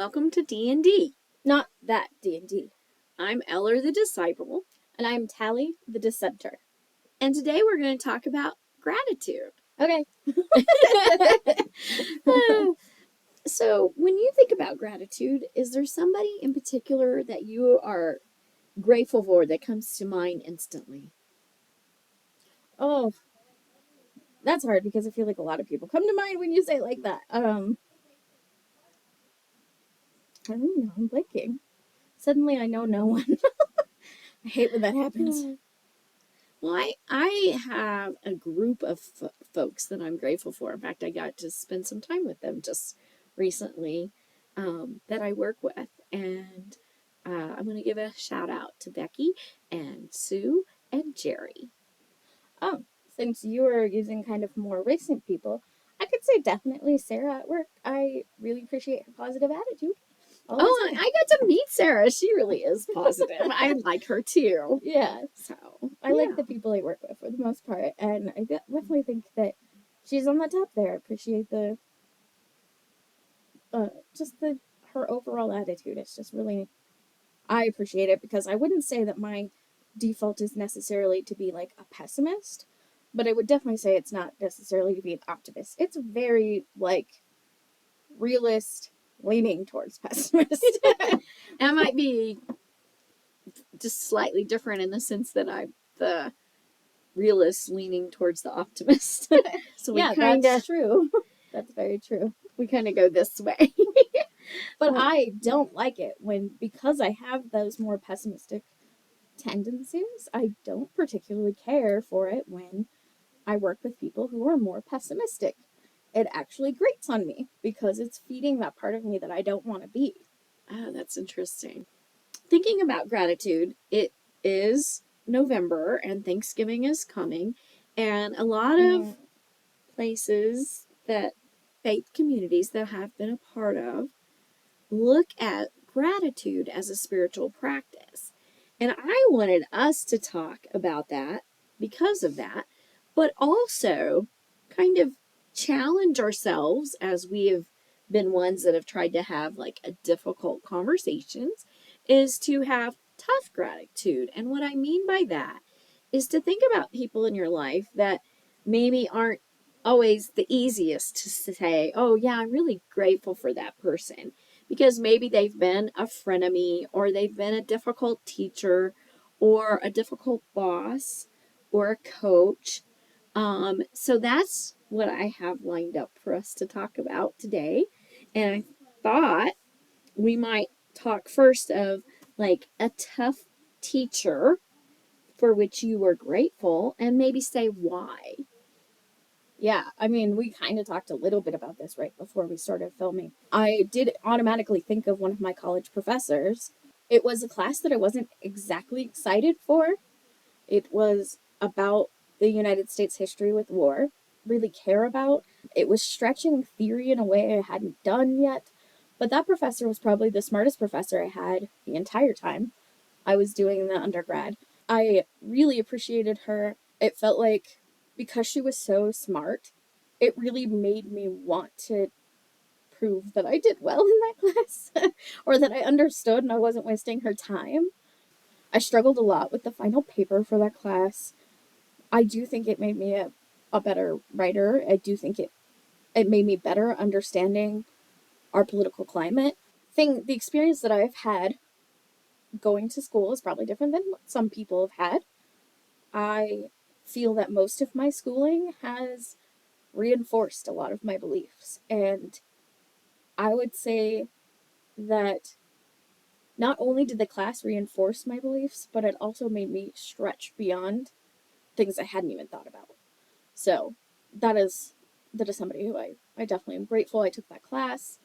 welcome to D&D. Not that D&D. I'm Eller the Disciple. And I'm Tally the Dissenter. And today we're going to talk about gratitude. Okay. So, when you think about gratitude, is there somebody in particular that you are grateful for that comes to mind instantly? Oh, that's hard because I feel like a lot of people come to mind when you say it like that. I don't know. I'm blanking. Suddenly I know no one. I hate when that happens. Well, I have a group of folks that I'm grateful for. In fact, I got to spend some time with them just recently that I work with. And I'm going to give a shout out to Becky and Sue and Jerry. Oh, since you were using kind of more recent people, I could say definitely Sarah at work. I really appreciate her positive attitude. Oh, I got to meet Sarah. She really is positive. I like her too. Yeah. So I like the people I work with for the most part, and I definitely think that she's on the top there. I appreciate the her overall attitude. It's just really, I appreciate it because I wouldn't say that my default is necessarily to be like a pessimist, but I would definitely say it's not necessarily to be an optimist. It's very like realist, leaning towards pessimist. I might be just slightly different in the sense that I'm the realist leaning towards the optimist. So yeah, that's true. That's very true. We kind of go this way. But I don't like it because I have those more pessimistic tendencies, I don't particularly care for it when I work with people who are more pessimistic. It actually grates on me because it's feeding that part of me that I don't want to be. Oh, that's interesting. Thinking about gratitude, it is November and Thanksgiving is coming, and a lot of places that faith communities that have been a part of look at gratitude as a spiritual practice. And I wanted us to talk about that because of that, but also kind of challenge ourselves as we have been ones that have tried to have like a difficult conversations is to have tough gratitude. And what I mean by that is to think about people in your life that maybe aren't always the easiest to say, oh yeah, I'm really grateful for that person, because maybe they've been a frenemy or they've been a difficult teacher or a difficult boss or a coach. So that's what I have lined up for us to talk about today. And I thought we might talk first of like a tough teacher for which you were grateful and maybe say why. Yeah, I mean, we kind of talked a little bit about this right before we started filming. I did automatically think of one of my college professors. It was a class that I wasn't exactly excited for. It was about the United States history with war, really care about. It was stretching theory in a way I hadn't done yet. But that professor was probably the smartest professor I had the entire time I was doing the undergrad. I really appreciated her. It felt like because she was so smart, it really made me want to prove that I did well in that class or that I understood and I wasn't wasting her time. I struggled a lot with the final paper for that class. I do think it made me a better writer. I do think it made me better understanding our political climate. The experience that I've had going to school is probably different than what some people have had. I feel that most of my schooling has reinforced a lot of my beliefs. And I would say that not only did the class reinforce my beliefs, but it also made me stretch beyond things I hadn't even thought about. So that is somebody who I definitely am grateful I took that class.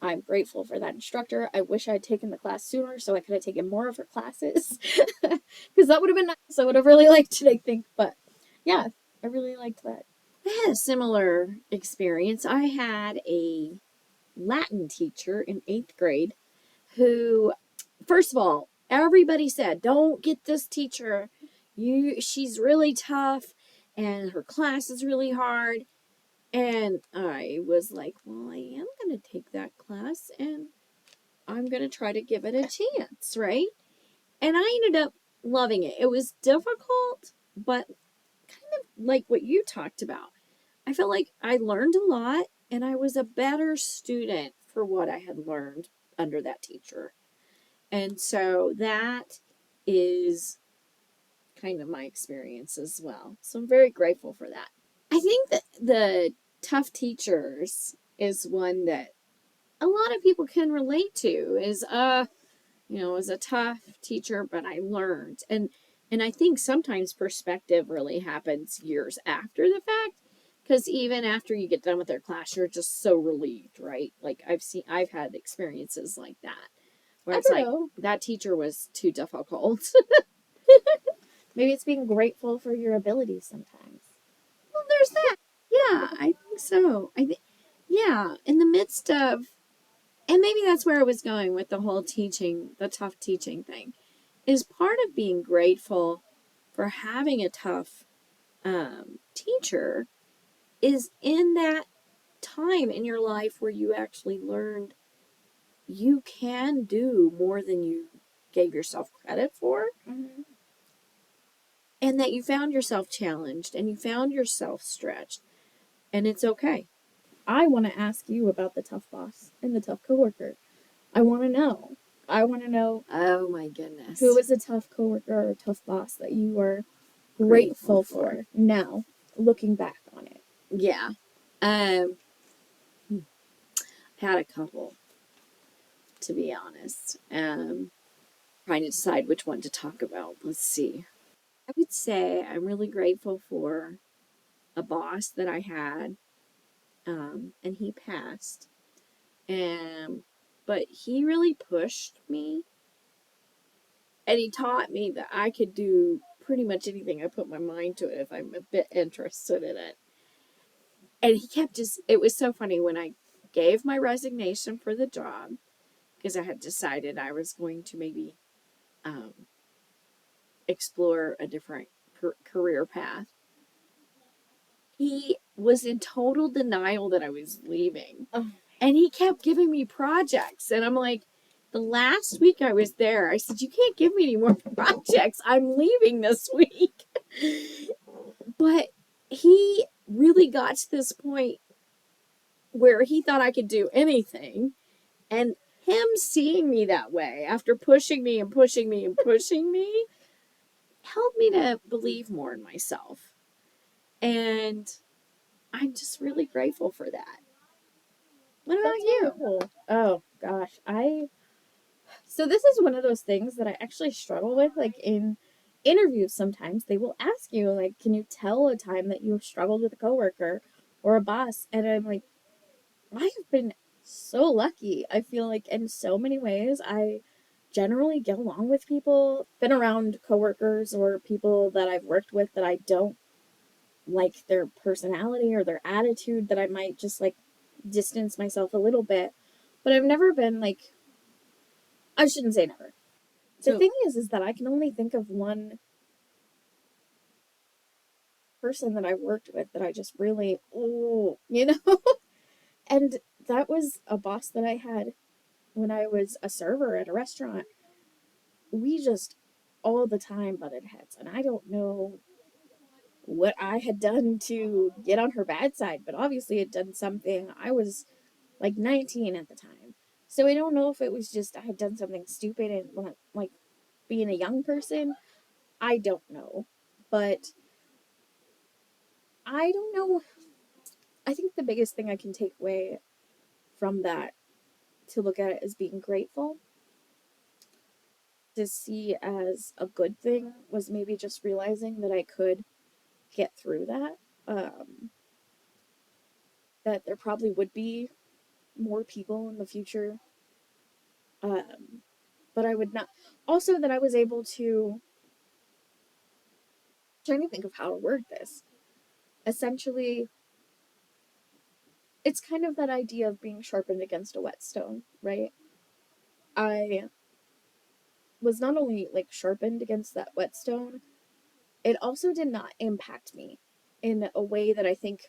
I'm grateful for that instructor. I wish I'd taken the class sooner so I could have taken more of her classes. Because that would have been nice. I would have really liked it, I think. But yeah, I really liked that. I had a similar experience. I had a Latin teacher in 8th grade who, first of all, everybody said, don't get this teacher. She's really tough and her class is really hard. And I was like, well, I am going to take that class. And I'm going to try to give it a chance, right? And I ended up loving it. It was difficult, but kind of like what you talked about. I felt like I learned a lot and I was a better student for what I had learned under that teacher. And so that is kind of my experience as well. So I'm very grateful for that. I think that the tough teachers is one that a lot of people can relate to is was a tough teacher, but I learned. And I think sometimes perspective really happens years after the fact, because even after you get done with their class, you're just so relieved, right? Like I've had experiences like that where it's like that teacher was too difficult. Maybe it's being grateful for your abilities sometimes. Well, there's that. Yeah, I think so. Yeah, in the midst of, and maybe that's where I was going with the whole teaching, the tough teaching thing, is part of being grateful for having a tough teacher is in that time in your life where you actually learned you can do more than you gave yourself credit for. Mm-hmm. And that you found yourself challenged and you found yourself stretched. And it's okay. I want to ask you about the tough boss and the tough coworker. I want to know. Oh my goodness. Who is a tough coworker or tough boss that you are grateful for now, looking back on it? Yeah. Had a couple, to be honest. Trying to decide which one to talk about. Let's see. I would say I'm really grateful for a boss that I had, and he passed. But he really pushed me, and he taught me that I could do pretty much anything I put my mind to it if I'm a bit interested in it. And he kept it was so funny when I gave my resignation for the job, because I had decided I was going to maybe um, explore a different career path. He was in total denial that I was leaving. Oh. And he kept giving me projects. And I'm like, the last week I was there, I said, you can't give me any more projects. I'm leaving this week. But he really got to this point where he thought I could do anything. And him seeing me that way after pushing me and pushing me and pushing me helped me to believe more in myself. And I'm just really grateful for that. What about you? Wonderful. Oh gosh, so this is one of those things that I actually struggle with. Like in interviews, sometimes they will ask you, like, can you tell a time that you have struggled with a coworker or a boss? And I'm like, I have been so lucky. I feel like in so many ways, I generally get along with people. Been around coworkers or people that I've worked with that I don't like their personality or their attitude, that I might just like distance myself a little bit. But I've never been like, I shouldn't say never. The thing is that I can only think of one person that I've worked with that I just really, and that was a boss that I had when I was a server at a restaurant. We just all the time butted heads, and I don't know what I had done to get on her bad side, but obviously it done something. I was like 19 at the time, so I don't know if it was just I had done something stupid and like being a young person. I don't know, but I don't know. I think the biggest thing I can take away from that, to look at it as being grateful, to see as a good thing, was maybe just realizing that I could get through that. That there probably would be more people in the future. But I would not. Also, that I was able to. Trying to think of how to word this. Essentially, it's kind of that idea of being sharpened against a whetstone, right? I was not only like sharpened against that whetstone, it also did not impact me in a way that I think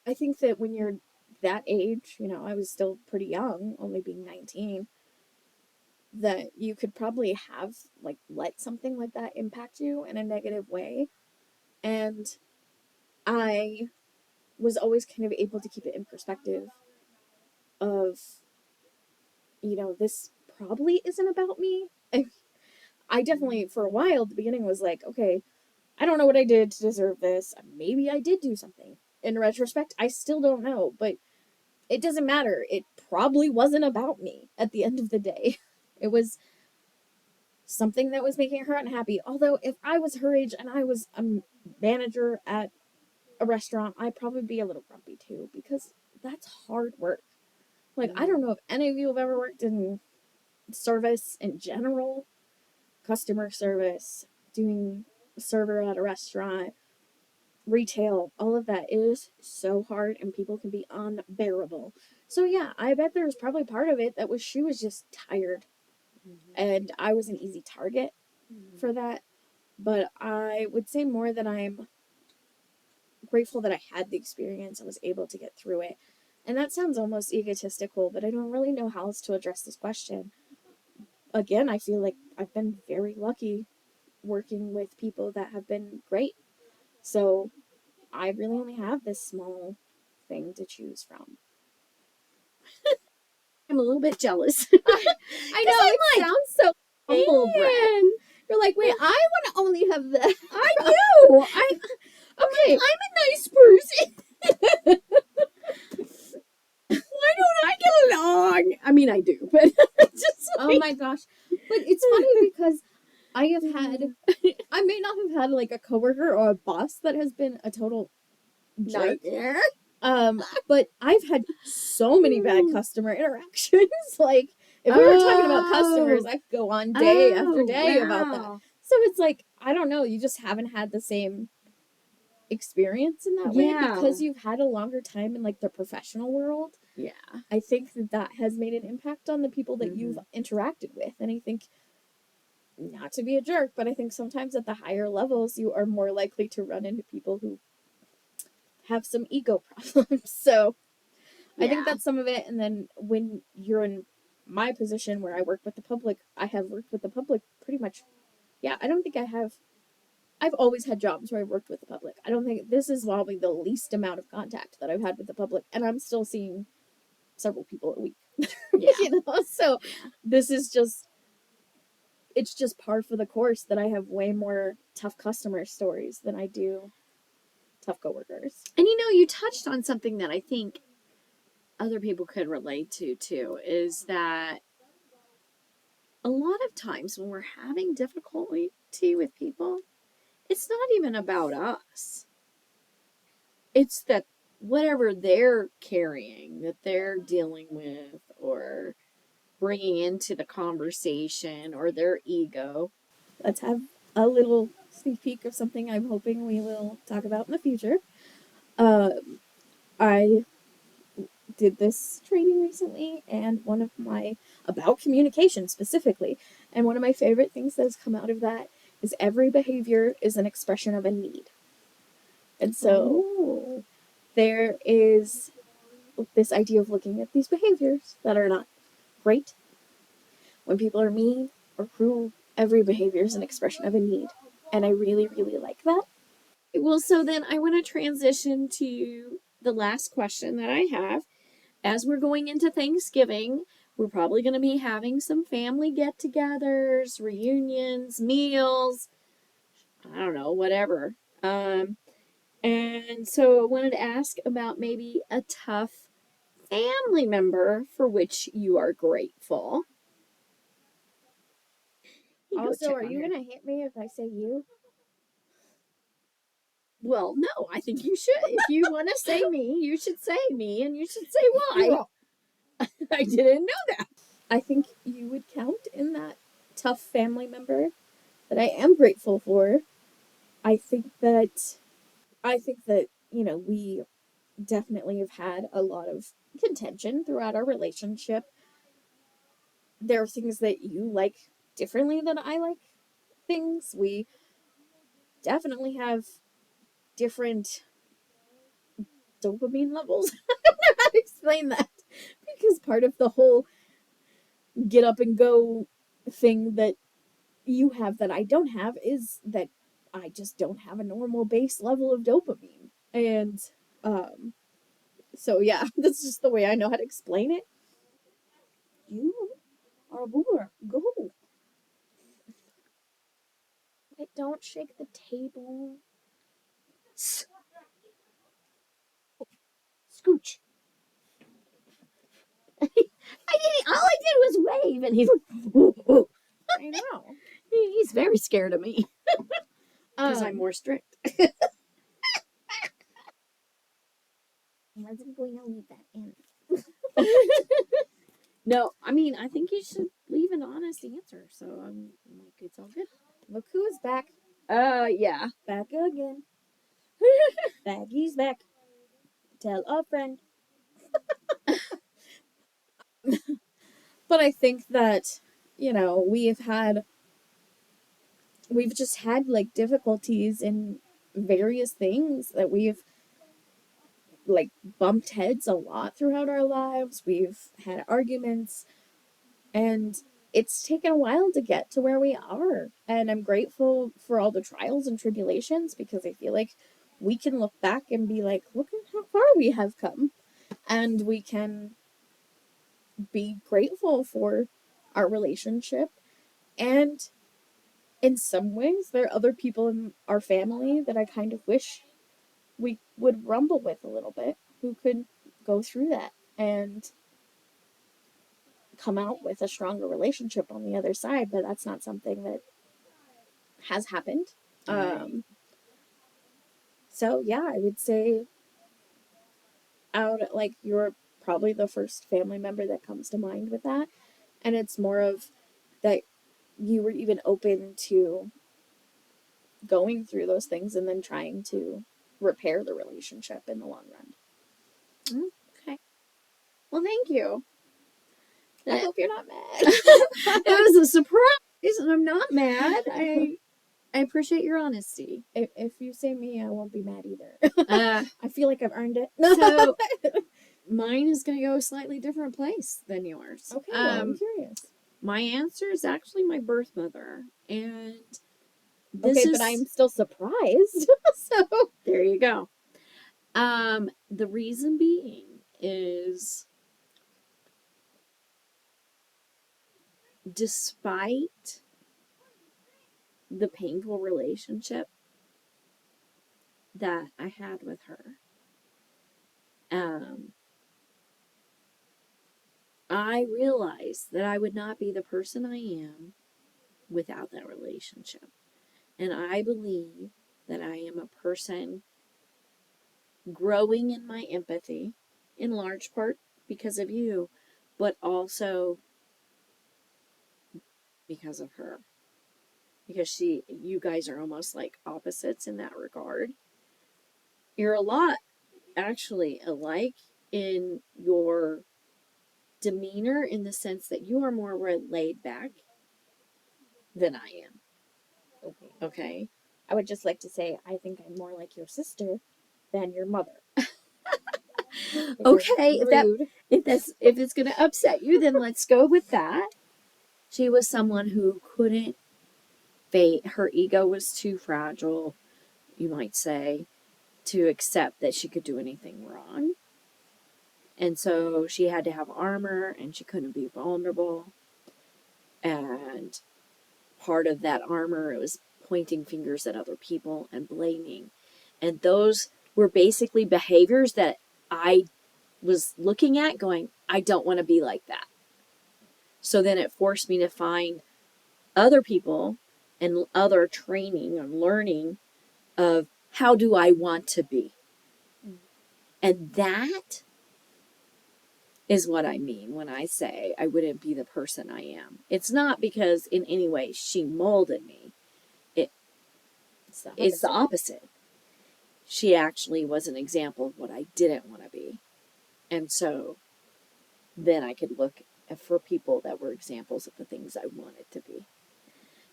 that when you're that age, you know, I was still pretty young, only being 19, that you could probably have, like, let something like that impact you in a negative way. And I was always kind of able to keep it in perspective of, you know, this probably isn't about me. I definitely, for a while at the beginning, was like, okay, I don't know what I did to deserve this. Maybe I did do something. In retrospect, I still don't know, but it doesn't matter. It probably wasn't about me at the end of the day. It was something that was making her unhappy. Although, if I was her age and I was a manager at a restaurant, I'd probably be a little grumpy too, because that's hard work. Like, I don't know if any of you have ever worked in service in general, customer service, doing server at a restaurant, retail, all of that is so hard, and people can be unbearable. So yeah, I bet there's probably part of it that was she was just tired, and I was an easy target for that. But I would say more that I'm grateful that I had the experience and was able to get through it. And that sounds almost egotistical, but I don't really know how else to address this question. Again, I feel like I've been very lucky working with people that have been great. So I really only have this small thing to choose from. I'm a little bit jealous. I know, I'm it like, sounds so humble brag. man, You're like, wait, I want to only have that. I do. Okay. I'm a nice person. Why don't I get along? I mean, I do, but just like, Oh my gosh. But it's funny because I have had, I may not have had like a coworker or a boss that has been a total jerk. nightmare. But I've had so many bad customer interactions. Like, if we were talking about customers, I could go on day after day about that. So it's like, I don't know, you just haven't had the same experience in that way because you've had a longer time in like the professional world. Yeah. I think that has made an impact on the people that you've interacted with. And I think, not to be a jerk, but I think sometimes at the higher levels, you are more likely to run into people who have some ego problems. So I think that's some of it. And then when you're in my position where I work with the public, I have worked with the public pretty much. Yeah, I don't think I've always had jobs where I've worked with the public. I don't think this is probably the least amount of contact that I've had with the public. And I'm still seeing several people a week. Yeah. You know? So this is just, it's just par for the course that I have way more tough customer stories than I do tough coworkers. And you know, you touched on something that I think other people could relate to too, is that a lot of times when we're having difficulty with people, it's not even about us. It's that whatever they're carrying, that they're dealing with, or bringing into the conversation, or their ego. Let's have a little sneak peek of something I'm hoping we will talk about in the future. I did this training recently, and one of my, about communication specifically, and one of my favorite things that has come out of that is every behavior is an expression of a need. And so there is this idea of looking at these behaviors that are not great. When people are mean or cruel, every behavior is an expression of a need. And I really, really like that. Well, so then I want to transition to the last question that I have. As we're going into Thanksgiving, we're probably going to be having some family get-togethers, reunions, meals, I don't know, whatever. And so I wanted to ask about maybe a tough family member for which you are grateful. Also, are you going to hit me if I say you? Well, no, I think you should. If you want to say me, you should say me, and you should say why. I didn't know that. I think you would count in that tough family member that I am grateful for. I think that, you know, we definitely have had a lot of contention throughout our relationship. There are things that you like differently than I like things. We definitely have different dopamine levels. I don't know how to explain that because part of the whole get up and go thing that you have that I don't have is that I just don't have a normal base level of dopamine. And so yeah, that's just the way I know how to explain it. You are a boomer. Go. Wait, don't shake the table. Scooch. All I did was wave, and he's like, ooh, ooh. I know. He's very scared of me because I'm more strict. I wasn't going to leave that in. No, I mean, I think you should leave an honest answer. So I'm like, it's all good. Look who is back. Yeah. Back again. Baggy's back. Tell a friend. But I think that, we've just had like difficulties in various things that we've like bumped heads a lot throughout our lives. We've had arguments and it's taken a while to get to where we are. And I'm grateful for all the trials and tribulations because I feel like we can look back and be like, look at how far we have come. And we can be grateful for our relationship. And in some ways, there are other people in our family that I kind of wish we would rumble with a little bit who could go through that and come out with a stronger relationship on the other side, but that's not something that has happened. Right. So yeah, I would say you're probably the first family member that comes to mind with that. And it's more of that you were even open to going through those things and then trying to repair the relationship in the long run. Okay. Well, thank you. I hope you're not mad. It was a surprise, and I'm not mad. I appreciate your honesty. If you say me, I won't be mad either. I feel like I've earned it. So mine is going to go a slightly different place than yours. Okay, well, I'm curious. My answer is actually my birth mother, and but I'm still surprised. So there you go. The reason being is, despite the painful relationship that I had with her, I realized that I would not be the person I am without that relationship. And I believe that I am a person growing in my empathy, in large part because of you, but also because of her. Because you guys are almost like opposites in that regard. You're a lot, actually, alike in your demeanor, in the sense that you are more laid back than I am. Okay. I would just like to say I think I'm more like your sister than your mother. Okay, if it's gonna upset you, then let's go with that. She was someone who couldn't her ego was too fragile, you might say, to accept that she could do anything wrong. And so she had to have armor, and she couldn't be vulnerable. And part of that armor was pointing fingers at other people and blaming. And those were basically behaviors that I was looking at going, I don't want to be like that. So then it forced me to find other people and other training and learning of how do I want to be. And that is what I mean when I say I wouldn't be the person I am. It's not because in any way she molded me. It's the opposite. She actually was an example of what I didn't want to be. And so then I could look for people that were examples of the things I wanted to be.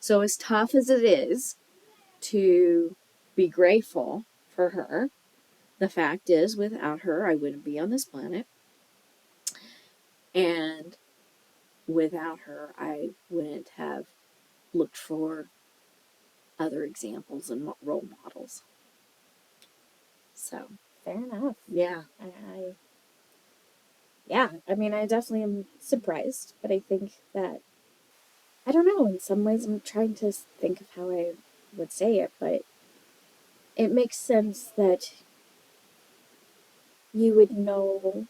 So as tough as it is to be grateful for her, the fact is, without her, I wouldn't be on this planet. And without her, I wouldn't have looked for other examples and role models. So, fair enough. yeah. I mean, I definitely am surprised, but I think that, I don't know, in some ways I'm trying to think of how I would say it, but it makes sense that you would know,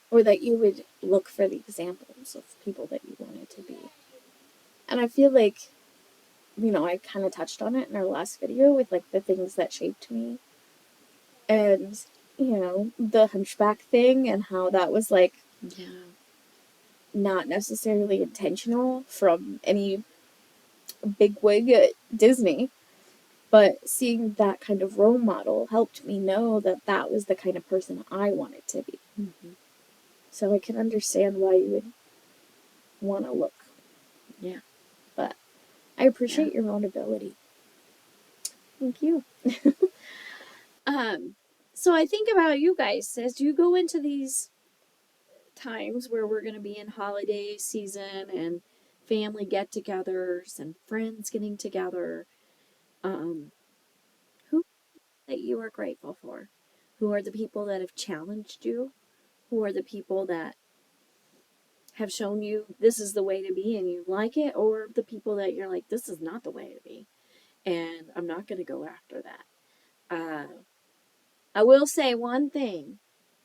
or that you would look for the examples of people that you wanted to be. And I feel like, I kind of touched on it in our last video with, like, the things that shaped me. And, the hunchback thing and how that was, like, not necessarily intentional from any bigwig at Disney. But seeing that kind of role model helped me know that that was the kind of person I wanted to be. Mm-hmm. So I can understand why you would want to look. Yeah. But I appreciate your vulnerability. Thank you. So I think about you guys as you go into these times where we're going to be in holiday season and family get-togethers and friends getting together. Who that you are grateful for? Who are the people that have challenged you? Who are the people that have shown you this is the way to be and you like it? Or the people that you're like, this is not the way to be and I'm not going to go after that. I will say one thing.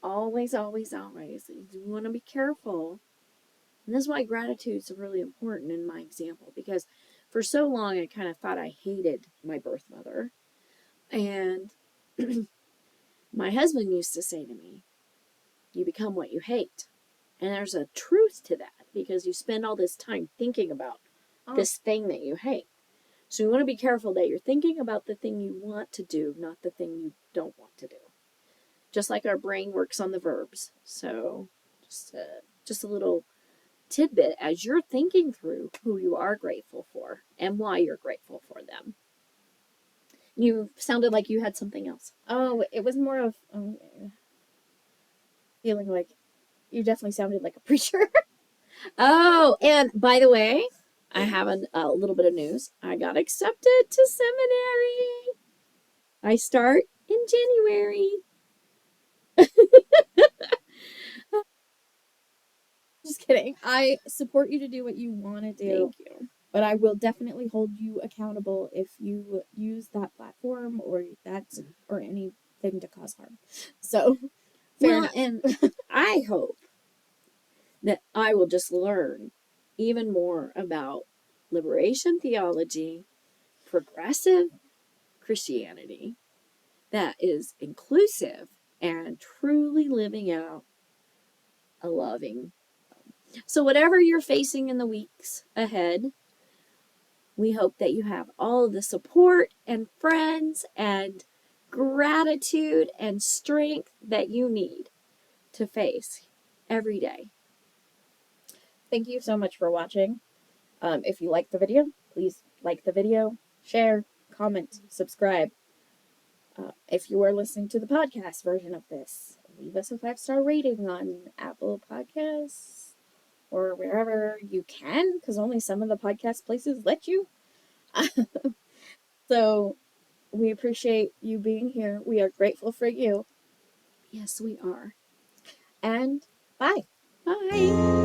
Always, always, always. You want to be careful. And this is why gratitude is really important in my example, because for so long I kind of thought I hated my birth mother. And my husband used to say to me, you become what you hate. And there's a truth to that, because you spend all this time thinking about this thing that you hate. So you want to be careful that you're thinking about the thing you want to do, not the thing you don't want to do. Just like our brain works on the verbs. So just a little tidbit as you're thinking through who you are grateful for and why you're grateful for them. You sounded like you had something else. Oh, it was more of feeling like you definitely sounded like a preacher. Oh, and by the way, I have a little bit of news. I got accepted to seminary. I start in January. Just kidding. I support you to do what you want to do. Thank you. But I will definitely hold you accountable if you use that platform or anything to cause harm. So, fair enough. And I hope that I will just learn even more about liberation theology, progressive Christianity that is inclusive and truly living out a loving. So, whatever you're facing in the weeks ahead, we hope that you have all of the support and friends and gratitude and strength that you need to face every day. Thank you so much for watching. If you liked the video, please like the video, share, comment, subscribe. If you are listening to the podcast version of this, leave us a 5-star rating on Apple Podcasts or wherever you can, because only some of the podcast places let you. So we appreciate you being here. We are grateful for you. Yes, we are. And bye. Bye.